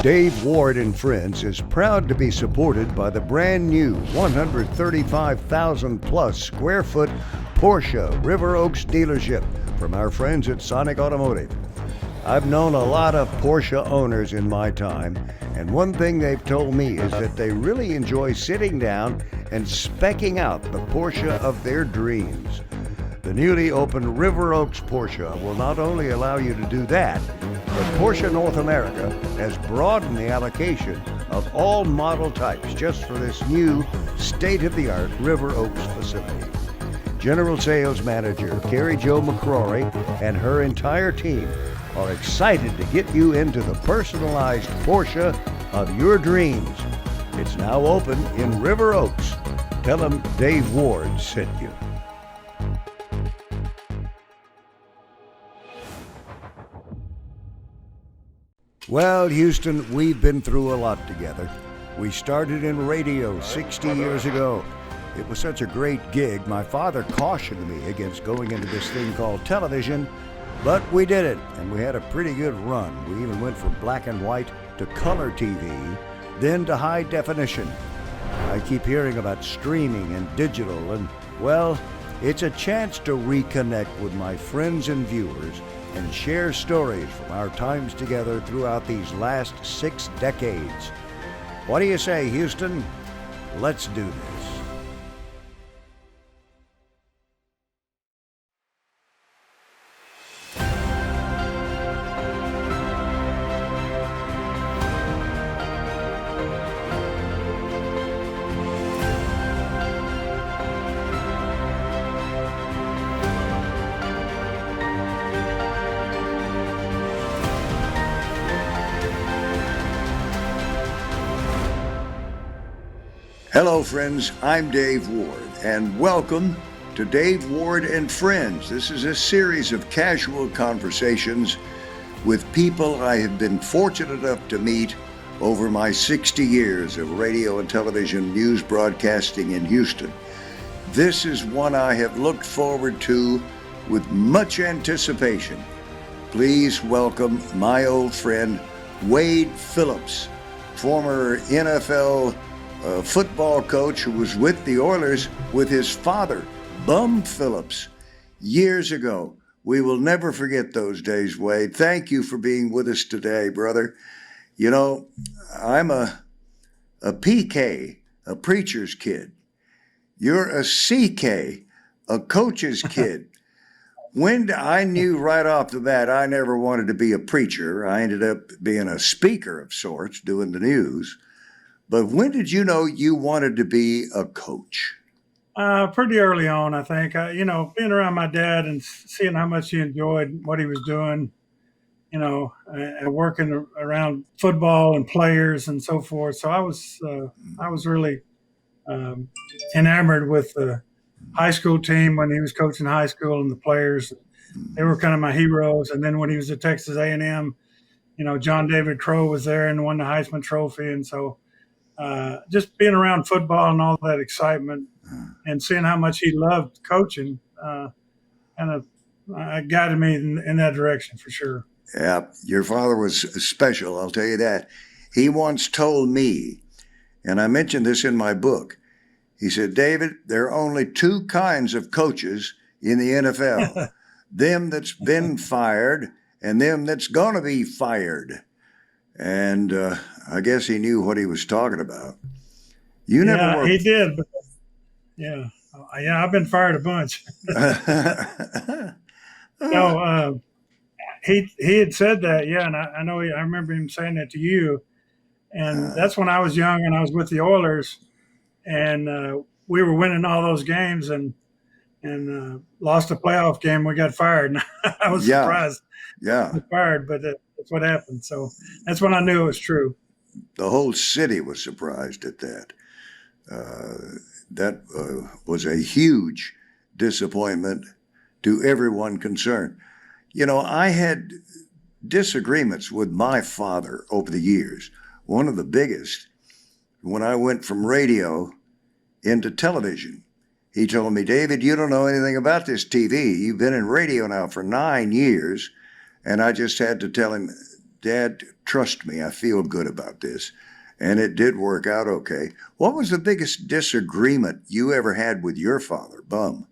Dave Ward and Friends is proud to be supported by the brand new 135,000 plus square foot Porsche River Oaks dealership from our friends at Sonic Automotive. I've known a lot of Porsche owners in my time, and one thing they've told me is that they really enjoy sitting down and specking out the Porsche of their dreams. The newly opened River Oaks Porsche will not only allow you to do that, but Porsche North America has broadened the allocation of all model types just for this new state-of-the-art River Oaks facility. General Sales Manager Carrie Jo McCrory and her entire team are excited to get you into the personalized Porsche of your dreams. It's now open in River Oaks. Tell them Dave Ward sent you. Well, Houston, we've been through a lot together. We started in radio 60 years ago. It was such a great gig, my father cautioned me against going into this thing called television, but we did it, and we had a pretty good run. We even went from black and white to color TV, then to high definition. I keep hearing about streaming and digital, and, well, it's a chance to reconnect with my friends and viewers and share stories from our times together throughout these last 6 decades. What do you say, Houston? Let's do this. Hello, friends. I'm Dave Ward, and welcome to Dave Ward and Friends. This is a series of casual conversations with people I have been fortunate enough to meet over my 60 years of radio and television news broadcasting in Houston. This is one I have looked forward to with much anticipation. Please welcome my old friend, Wade Phillips, former NFL football coach who was with the Oilers with his father, Bum Phillips, years ago. We will never forget those days, Wade. Thank you for being with us today, brother. You know, I'm a PK, a preacher's kid. You're a CK, a coach's kid. I knew right off the bat I never wanted to be a preacher. I ended up being a speaker of sorts, doing the news. But when did you know you wanted to be a coach? Pretty early on, I think. Being around my dad and seeing how much he enjoyed what he was doing, and working around football and players and so forth. So I was really enamored with the high school team when he was coaching high school, and the players. They were kind of my heroes. And then when he was at Texas A&M, John David Crow was there and won the Heisman Trophy, and so. Just being around football and all that excitement and seeing how much he loved coaching kind of guided me in that direction for sure. Yeah, your father was special, I'll tell you that. He once told me, and I mentioned this in my book, he said, David, there are only 2 kinds of coaches in the NFL, them that's been fired and them that's going to be fired. And I guess he knew what he was talking about. You never he did. But, I've been fired a bunch. He had said that, and I know I remember him saying that to you. And that's when I was young and I was with the Oilers, and we were winning all those games and lost a playoff game. We got fired. And I was surprised. Yeah, I was fired, but that's what happened. So that's when I knew it was true. The whole city was surprised at that. That was a huge disappointment to everyone concerned. I had disagreements with my father over the years. One of the biggest, when I went from radio into television. He told me, David, you don't know anything about this TV. You've been in radio now for 9 years. And I just had to tell him, Dad, trust me, I feel good about this. And it did work out okay. What was the biggest disagreement you ever had with your father, Bum?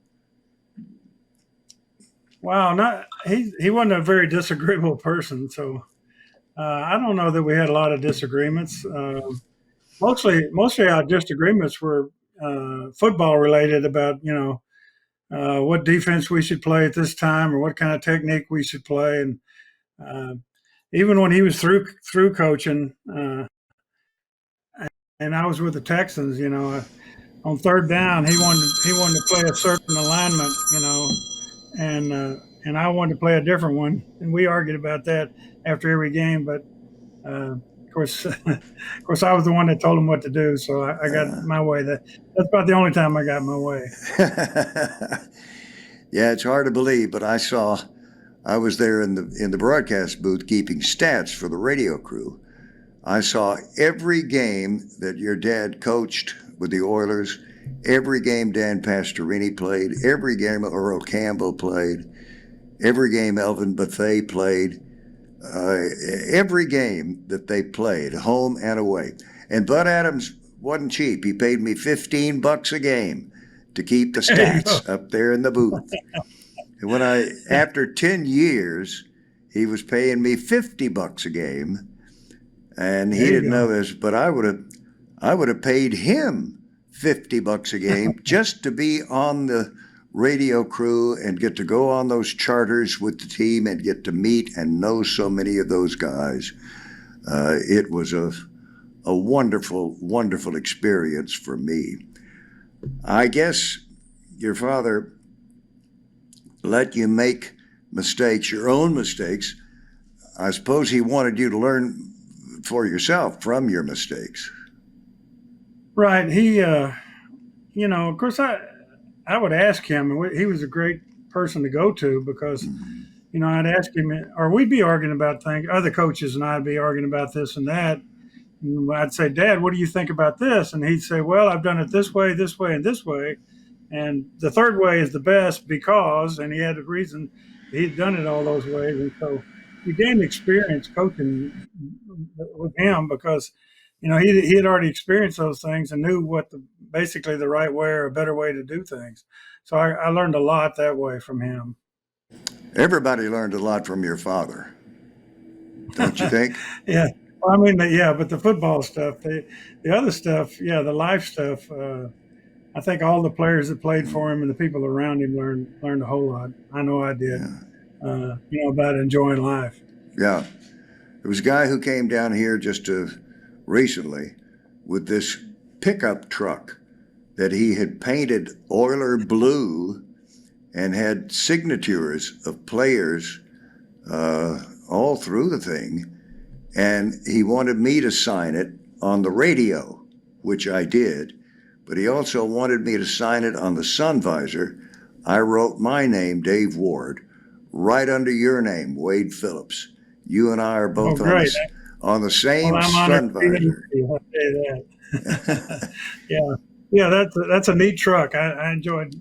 Wow, not he wasn't a very disagreeable person, so I don't know that we had a lot of disagreements. Mostly our disagreements were football related about what defense we should play at this time or what kind of technique we should play, and uh, even when he was through coaching, and I was with the Texans, on third down he wanted to play a certain alignment, and I wanted to play a different one, and we argued about that after every game. But of course, of course, I was the one that told him what to do, so I got my way. That's about the only time I got my way. Yeah, it's hard to believe, but I was there in the broadcast booth keeping stats for the radio crew. I saw every game that your dad coached with the Oilers, every game Dan Pastorini played, every game Earl Campbell played, every game Elvin Bethea played, every game that they played, home and away. And Bud Adams wasn't cheap. He paid me $15 a game to keep the stats up there in the booth. And after 10 years, he was paying me $50 a game. And he didn't know this, but I would have paid him $50 a game just to be on the radio crew and get to go on those charters with the team and get to meet and know so many of those guys. It was a wonderful, wonderful experience for me. I guess your father let you make mistakes, your own mistakes. I suppose he wanted you to learn for yourself from your mistakes. Right. He, of course, I would ask him, and he was a great person to go to because, I'd ask him, or we'd be arguing about things, other coaches and I'd be arguing about this and that. And I'd say, Dad, what do you think about this? And he'd say, well, I've done it this way, and this way. And the third way is the best because, and he had a reason he'd done it all those ways. And so you gained experience coaching with him because, he had already experienced those things and knew what basically the right way or a better way to do things. So I learned a lot that way from him. Everybody learned a lot from your father, don't you think? Yeah. Well, I mean, yeah, but the football stuff, the other stuff, yeah, the life stuff, I think all the players that played for him and the people around him learned a whole lot. I know I did, about enjoying life. Yeah. There was a guy who came down here just recently with this pickup truck that he had painted Oiler blue and had signatures of players all through the thing. And he wanted me to sign it on the radio, which I did. But he also wanted me to sign it on the sun visor. I wrote my name, Dave Ward, right under your name, Wade Phillips. You and I are both on the same sun visor. Yeah, that's a neat truck. I enjoyed.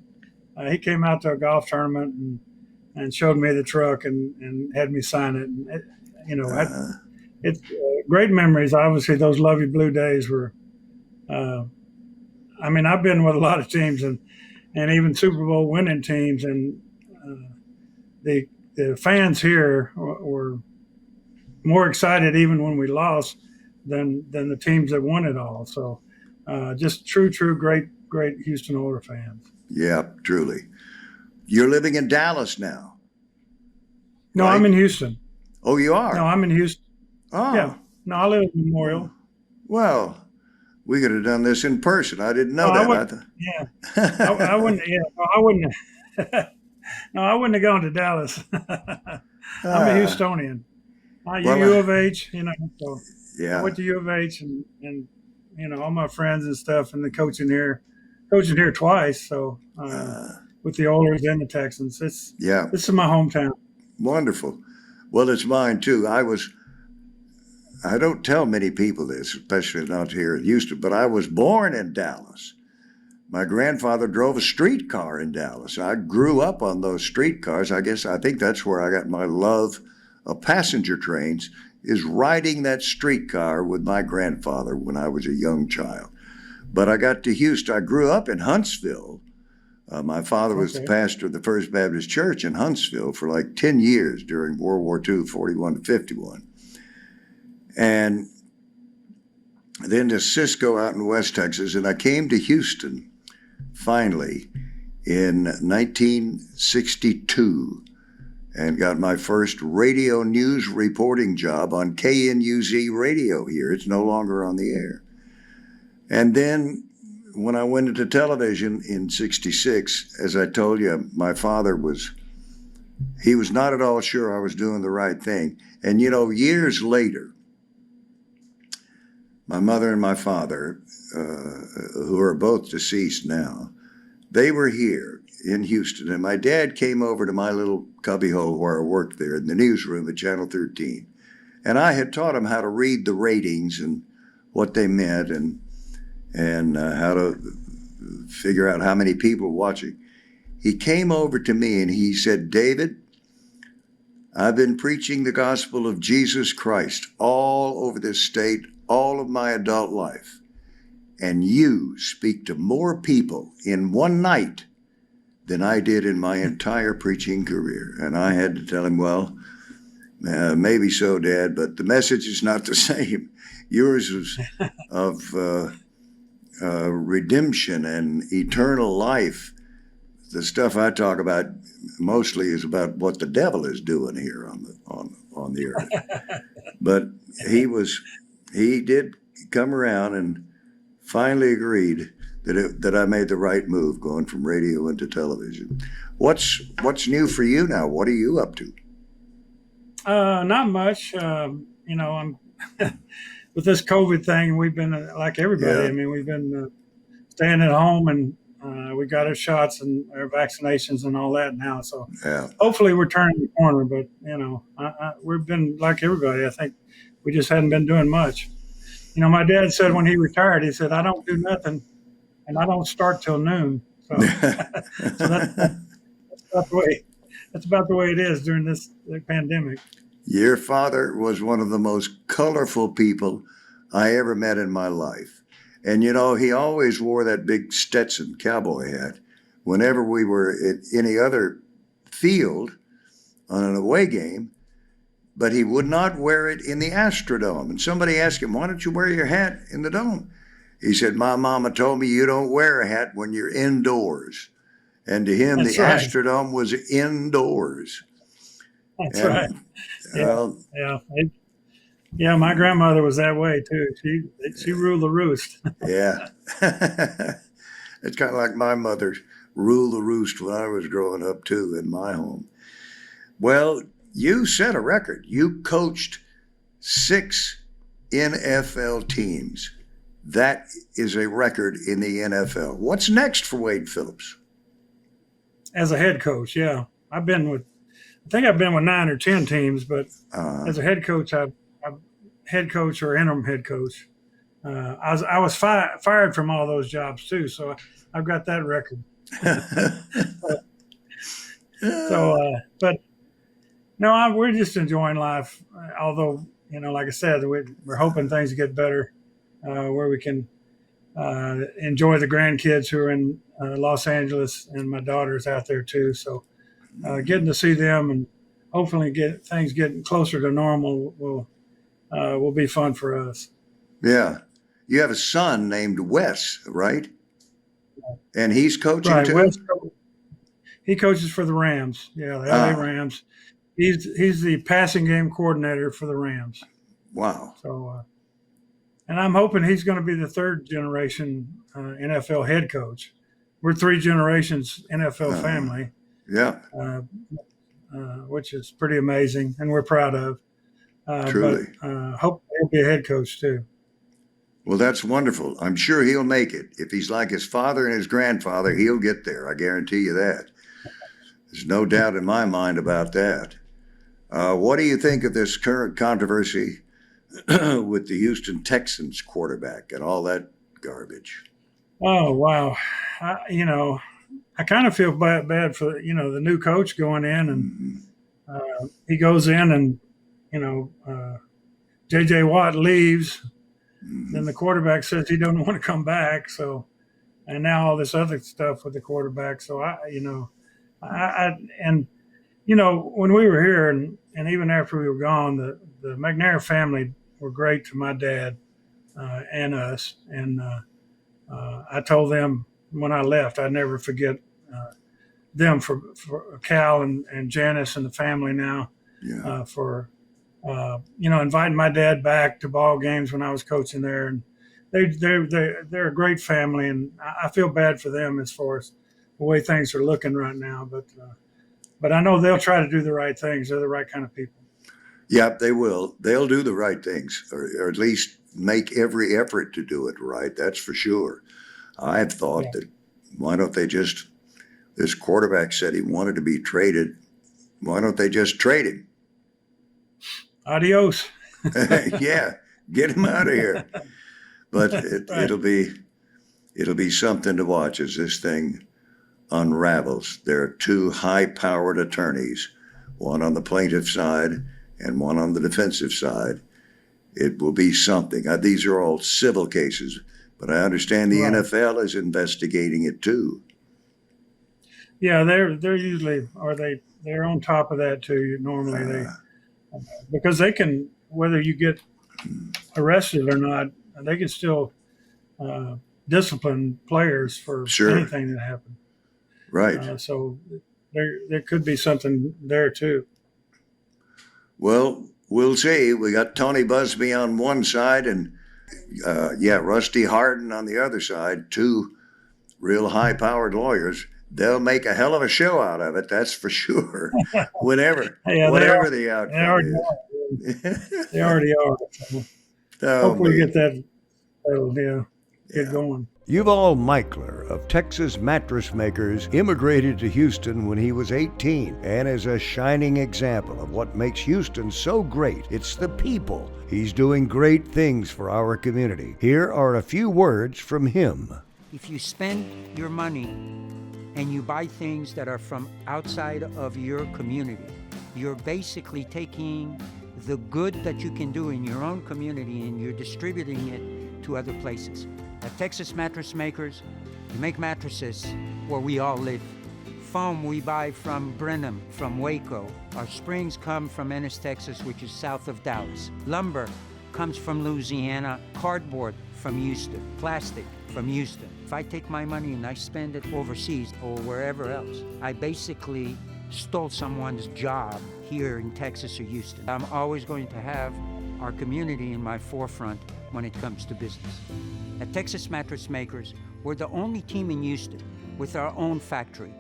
He came out to a golf tournament and showed me the truck and had me sign it. And it's great memories. Obviously, those Luv Ya Blue Days were. I've been with a lot of teams and even Super Bowl winning teams, and the fans here were more excited even when we lost than the teams that won it all. So just true, great Houston Oilers fans. Yeah, truly. You're living in Dallas now. No, right? I'm in Houston. Oh, you are? No, I'm in Houston. Oh. Yeah. No, I live in Memorial. Well, we could have done this in person. I didn't know that. I wouldn't. Yeah, no, I wouldn't. No, I wouldn't have gone to Dallas. I'm a Houstonian. U of H, so yeah. I went to U of H and all my friends and stuff, and the coaching here twice. So with the Oilers and the Texans, this is my hometown. Wonderful. Well, it's mine too. I don't tell many people this, especially not here in Houston, but I was born in Dallas. My grandfather drove a streetcar in Dallas. I grew up on those streetcars. I think that's where I got my love of passenger trains, is riding that streetcar with my grandfather when I was a young child. But I got to Houston. I grew up in Huntsville. My father was the pastor of the First Baptist Church in Huntsville for like 10 years during World War II, 41 to 51. And then to Cisco out in West Texas. And I came to Houston finally in 1962 and got my first radio news reporting job on KNUZ radio here. It's no longer on the air. And then when I went into television in 66, as I told you, my father he was not at all sure I was doing the right thing. And, years later, my mother and my father, who are both deceased now, they were here in Houston. And my dad came over to my little cubbyhole where I worked there in the newsroom at Channel 13. And I had taught him how to read the ratings and what they meant and how to figure out how many people were watching. He came over to me and he said, "David, I've been preaching the gospel of Jesus Christ all over this state, all of my adult life. And you speak to more people in one night than I did in my entire preaching career." And I had to tell him, "Well, maybe so, Dad, but the message is not the same. Yours was of redemption and eternal life. The stuff I talk about mostly is about what the devil is doing here on the earth." But he did come around and finally agreed that I made the right move going from radio into television. What's new for you now? What are you up to? Not much. I'm with this COVID thing. We've been like everybody. Yeah. I mean, we've been staying at home, and we got our shots and our vaccinations and all that now. So hopefully we're turning the corner. But we've been like everybody. I think we just hadn't been doing much. My dad said when he retired, he said, "I don't do nothing, and I don't start till noon." So, so that's about the way it is during this pandemic. Your father was one of the most colorful people I ever met in my life. And, he always wore that big Stetson cowboy hat whenever we were at any other field on an away game, but he would not wear it in the Astrodome. And somebody asked him, "Why don't you wear your hat in the dome?" He said, "My mama told me you don't wear a hat when you're indoors." And to him, That's the right. Astrodome was indoors. That's right. Yeah, my grandmother was that way too. She ruled the roost. Yeah. It's kind of like my mother ruled the roost when I was growing up too in my home. Well, you set a record. You coached 6 NFL teams. That is a record in the NFL. What's next for Wade Phillips? As a head coach, yeah. I think I've been with 9 or 10 teams, but as a head coach, I'm head coach or interim head coach. I was fired from all those jobs too, so I've got that record. But no, we're just enjoying life. Although, like I said, we're hoping things get better, where we can enjoy the grandkids who are in Los Angeles, and my daughter's out there too. So getting to see them and hopefully get things getting closer to normal will be fun for us. Yeah. You have a son named Wes, right? And he's coaching right, too? Wes, he coaches for the Rams. Yeah, the LA Rams. He's the passing game coordinator for the Rams. Wow. So, and I'm hoping he's going to be the third generation NFL head coach. We're 3 generations NFL family. Yeah. Which is pretty amazing, and we're proud of. Truly. But hope he'll be a head coach too. Well, that's wonderful. I'm sure he'll make it. If he's like his father and his grandfather, he'll get there. I guarantee you that. There's no doubt in my mind about that. What do you think of this current controversy with the Houston Texans quarterback and all that garbage? Oh, wow. I kind of feel bad for, the new coach going in, and he goes in and, J.J. Watt leaves, then the quarterback says he doesn't want to come back. So, and now all this other stuff with the quarterback. So and when we were here and even after we were gone, the McNair family were great to my dad and us. And I told them when I left, I'd never forget them for Cal and Janice and the family now for inviting my dad back to ball games when I was coaching there. And they're a great family, and I feel bad for them as far as the way things are looking right now. But I know they'll try to do the right things. They're the right kind of people. Yep, they will. They'll do the right things, or at least make every effort to do it right. That's for sure. I've thought that why don't they just, this quarterback said he wanted to be traded. Why don't they just trade him? Adios. Yeah, get him out of here. But it'll be something to watch as this thing unravels. There are two high-powered attorneys, one on the plaintiff side and one on the defensive side. It will be something. These are all civil cases, but I understand the NFL is investigating it too. Yeah, they're usually, or they're on top of that too. Normally, because they can, whether you get arrested or not, they can still discipline players for anything that happened. Right. So there could be something there too. Well, we'll see. We got Tony Busby on one side and Rusty Harden on the other side, two real high-powered lawyers. They'll make a hell of a show out of it, that's for sure. Whatever the outcome is. They already are. So hopefully get that get going. Yuval Michler of Texas Mattress Makers immigrated to Houston when he was 18 and is a shining example of what makes Houston so great. It's the people. He's doing great things for our community. Here are a few words from him. If you spend your money and you buy things that are from outside of your community, you're basically taking the good that you can do in your own community and you're distributing it to other places. At Texas Mattress Makers, we make mattresses where we all live. Foam we buy from Brenham, from Waco. Our springs come from Ennis, Texas, which is south of Dallas. Lumber comes from Louisiana. Cardboard from Houston. Plastic from Houston. If I take my money and I spend it overseas or wherever else, I basically stole someone's job here in Texas or Houston. I'm always going to have our community in my forefront when it comes to business. At Texas Mattress Makers, we're the only team in Houston with our own factory.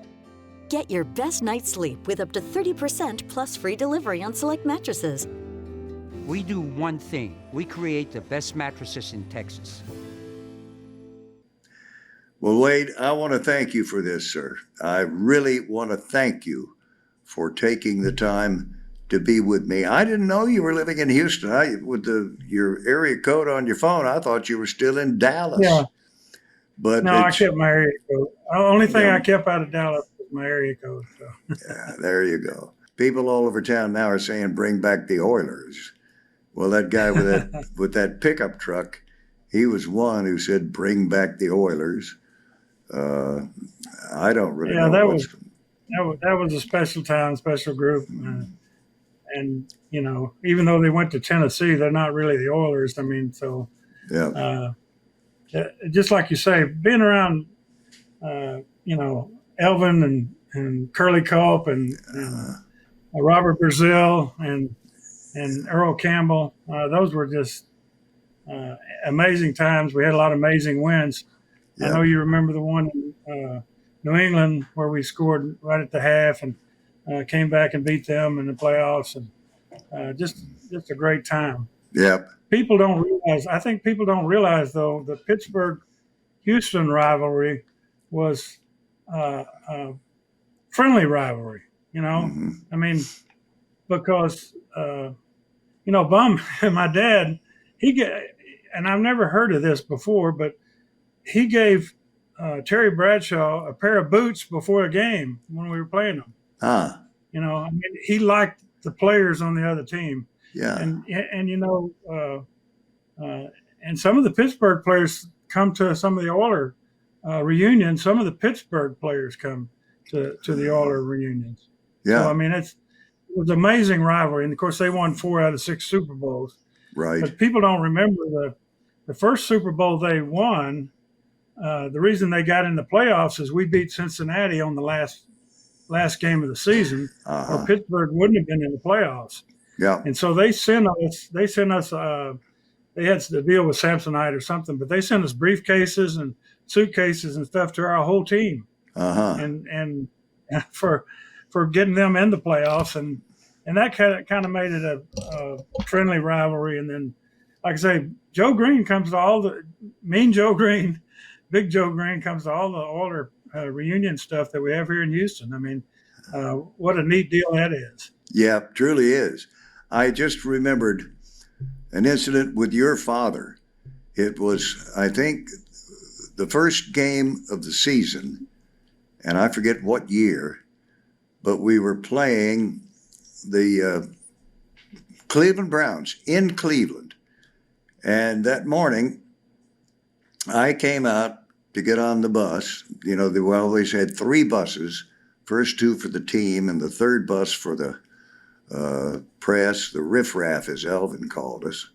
Get your best night's sleep with up to 30% plus free delivery on select mattresses. We do one thing. We create the best mattresses in Texas. Well, Wade, I want to thank you for this, sir. I really want to thank you for taking the time to be with me. I didn't know you were living in Houston. With your area code on your phone, I thought you were still in Dallas. Yeah. But no, I kept my area code. The only thing I kept out of Dallas was my area code. So. Yeah, there you go. People all over town now are saying, bring back the Oilers. Well, that guy with that pickup truck, he was one who said, bring back the Oilers. I don't really know. That was a special town, special group. And, even though they went to Tennessee, they're not really the Oilers. I mean, so just like you say, being around, Elvin and Curly Culp and Robert Brazil and Earl Campbell, those were just amazing times. We had a lot of amazing wins. Yeah. I know you remember the one in New England where we scored right at the half and came back and beat them in the playoffs, and just a great time. Yep. People don't realize. I think people don't realize though the Pittsburgh-Houston rivalry was a friendly rivalry. Mm-hmm. I mean, because Bum, my dad, and I've never heard of this before, but he gave Terry Bradshaw a pair of boots before a game when we were playing them. Ah. He liked the players on the other team. Yeah. And and some of the Pittsburgh players come to some of the Oiler reunions. Some of the Pittsburgh players come to the Oiler reunions. Yeah. So I mean, it was an amazing rivalry, and of course they won 4 out of 6 Super Bowls. Right. But people don't remember the first Super Bowl they won. The reason they got in the playoffs is we beat Cincinnati on the last game of the season, or Pittsburgh wouldn't have been in the playoffs. Yeah. And so they sent us. They had to deal with Samsonite or something, but they sent us briefcases and suitcases and stuff to our whole team, and for getting them in the playoffs, and that kind of made it a friendly rivalry. And then, like I say, Joe Green comes to all the Mean Joe Green, Big Joe Green comes to all the Oiler reunion stuff that we have here in Houston. I mean, what a neat deal that is. Yeah, truly is. I just remembered an incident with your father. It was, I think, the first game of the season, and I forget what year, but we were playing the Cleveland Browns in Cleveland. And that morning, I came out to get on the bus. You know, they always had 3 buses, first 2 for the team, and the third bus for the press, the riffraff, as Elvin called us.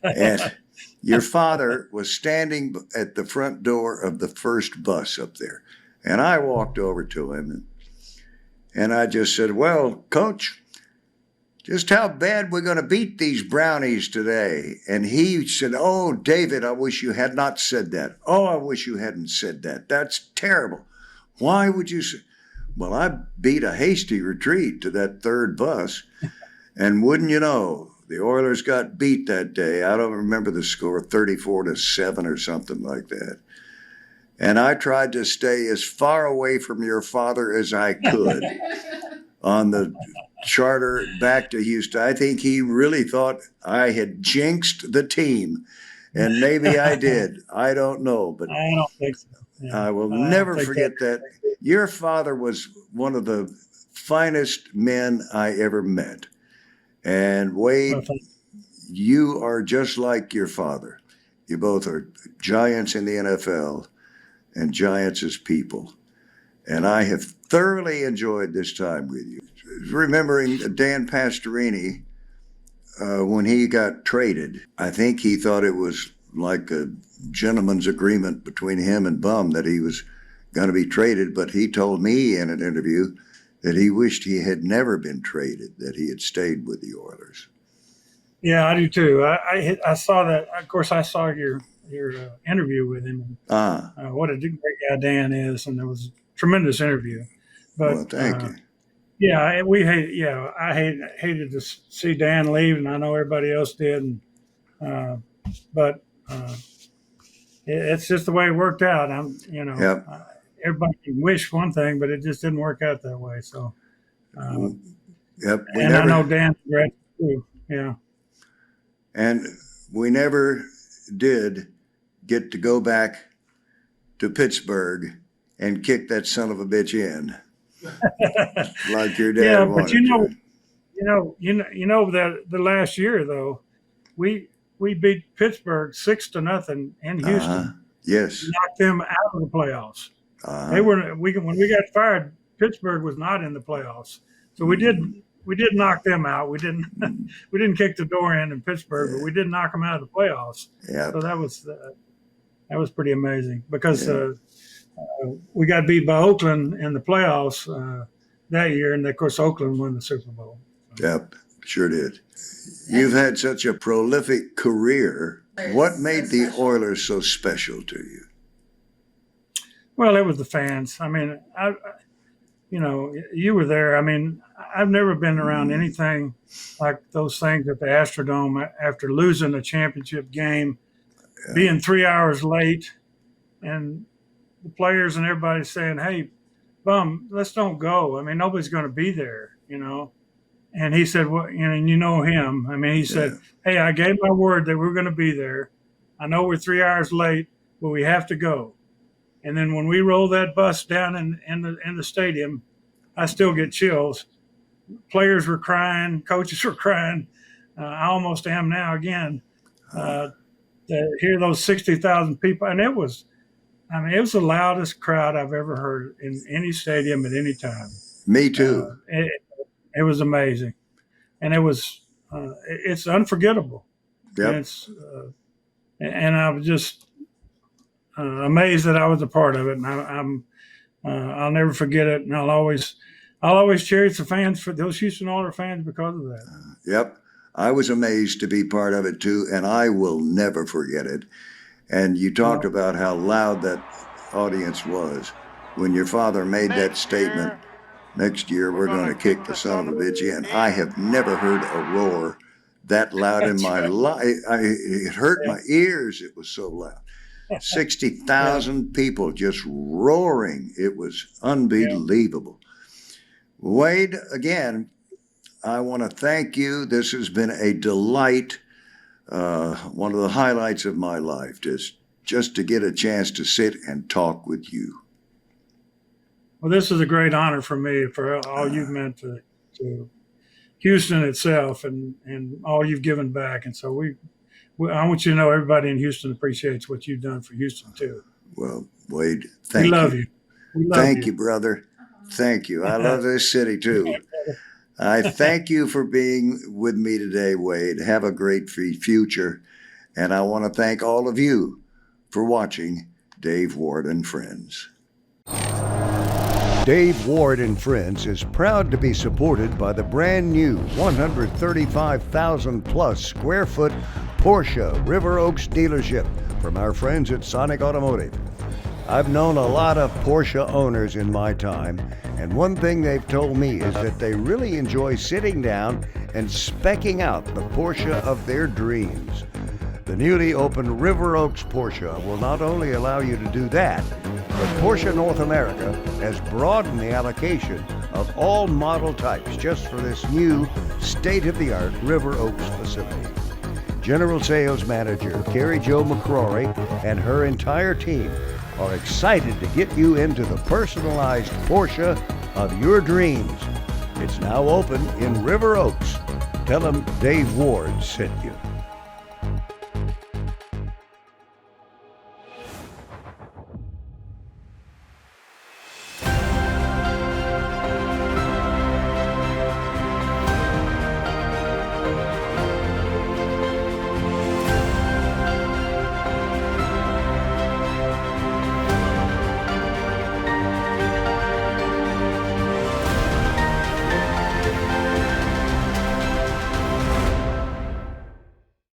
And your father was standing at the front door of the first bus up there. And I walked over to him and I just said, "Well, Coach, just how bad we're going to beat these Brownies today?" And he said, "Oh, David, I wish you had not said that. Oh, I wish you hadn't said that. That's terrible. Why would you say?" Well, I beat a hasty retreat to that third bus. And wouldn't you know, the Oilers got beat that day. I don't remember the score, 34-7 or something like that. And I tried to stay as far away from your father as I could on the charter back to Houston. I think he really thought I had jinxed the team. And maybe I did. I don't know. But I don't think so. Yeah. I will never forget that. Your father was one of the finest men I ever met. And Wade, you are just like your father. You both are giants in the NFL and giants as people. And I have thoroughly enjoyed this time with you. Remembering Dan Pastorini, when he got traded, I think he thought it was like a gentleman's agreement between him and Bum that he was going to be traded, but he told me in an interview that he wished he had never been traded, that he had stayed with the Oilers. Yeah, I do too. I saw that. Of course, I saw your interview with him. What a great guy Dan is, and it was a tremendous interview. But well, thank you. Yeah, I hated to see Dan leave, and I know everybody else did. But it's just the way it worked out. Yep. Everybody can wish one thing, but it just didn't work out that way. So, yep. I know Dan's great too. Yeah. And we never did get to go back to Pittsburgh and kick that son of a bitch in, like your dad yeah, wanted but to. that the last year though, we beat Pittsburgh 6-0 in Houston. Yes. Knocked them out of the playoffs. They were when we got fired, Pittsburgh was not in the playoffs. So we did knock them out. We didn't kick the door in Pittsburgh, but we did knock them out of the playoffs. Yeah. So that was pretty amazing because we got beat by Oakland in the playoffs that year, and of course Oakland won the Super Bowl. Yep, sure did. You've had such a prolific career. What made the Oilers so special to you? Well, it was the fans. I mean, you were there. I mean, I've never been around anything like those things at the Astrodome after losing a championship game, being 3 hours late, and the players and everybody saying, "Hey, Bum, let's don't go. I mean, nobody's going to be there, And he said, "Well, and you know him. I mean, he said, hey, I gave my word that we're going to be there. I know we're 3 hours late, but we have to go." And then when we roll that bus down in the stadium, I still get chills. Players were crying, coaches were crying. I almost am now again. To hear those 60,000 people, and it was the loudest crowd I've ever heard in any stadium at any time. Me too. It was amazing, and it's unforgettable. Yep. And I was just amazed that I was a part of it, and I'll never forget it, and I'll always cherish the fans, for those Houston Oilers fans, because of that. Yep. I was amazed to be part of it too, and I will never forget it. And you talked about how loud that audience was when your father made that statement, next year we're going to kick the son of a bitch in. I have never heard a roar that loud in my life. It hurt my ears. It was so loud. 60,000 people just roaring. It was unbelievable. Wade, again, I want to thank you. This has been a delight. One of the highlights of my life, just to get a chance to sit and talk with you. Well, this is a great honor for me, for all you've meant to Houston itself, and all you've given back. And so I want you to know everybody in Houston appreciates what you've done for Houston too. Well, Wade, thank you. We love you. Thank you, brother. Thank you. I love this city too. I thank you for being with me today, Wade. Have a great future. And I want to thank all of you for watching Dave Ward and Friends. Dave Ward and Friends is proud to be supported by the brand new 135,000 plus square foot Porsche River Oaks dealership from our friends at Sonic Automotive. I've known a lot of Porsche owners in my time, and one thing they've told me is that they really enjoy sitting down and specking out the Porsche of their dreams. The newly opened River Oaks Porsche will not only allow you to do that, but Porsche North America has broadened the allocation of all model types just for this new state-of-the-art River Oaks facility. General Sales Manager Carrie Jo McCrory and her entire team are excited to get you into the personalized Porsche of your dreams. It's now open in River Oaks. Tell them Dave Ward sent you.